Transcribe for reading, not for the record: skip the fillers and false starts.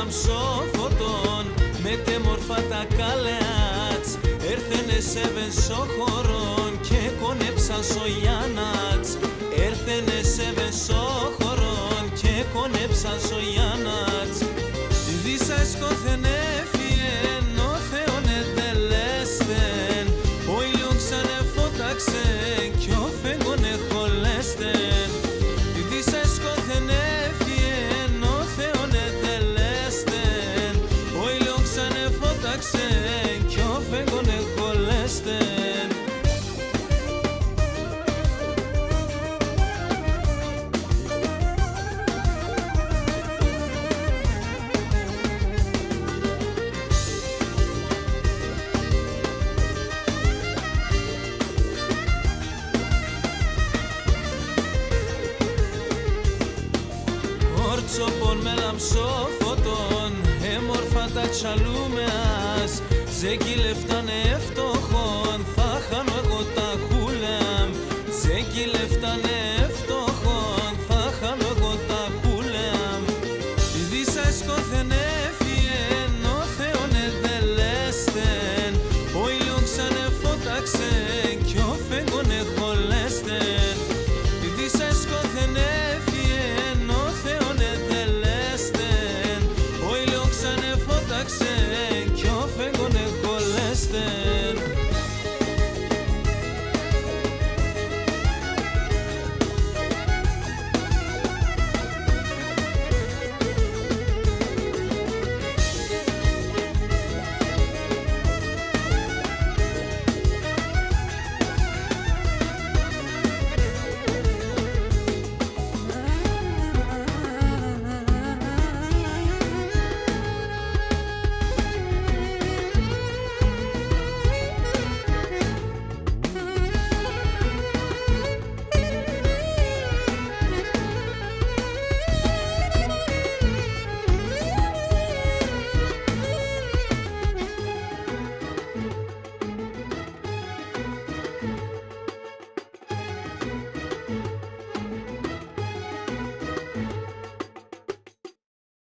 μελαμψόφωτον με τε μορφά τα καλεάτς έρθενε σε βενσόχωρον και κονέψαν σογιάνατς έρθενε σε βενσόχωρον και κονέψαν σογιάνατς δίσα εσκόθεν έφυγεν ο Θεόν εντελέστεν ο ήλιον ξανεφώταξεν κι ο φέγγον εχολέστεν δίσα εσκόθεν έφυγεν ο Θεόν εντελέστεν ο ήλιον ξανεφώταξεν κι ο φέγγον εχολέστεν. Ορτσοπον μελαμψόφωτον έμορφα τα τσαλούμεας ζέκι λεφτάνε φτωχόν θα χάνω εγώ τα χούλαμ ζέκι λεφτάνε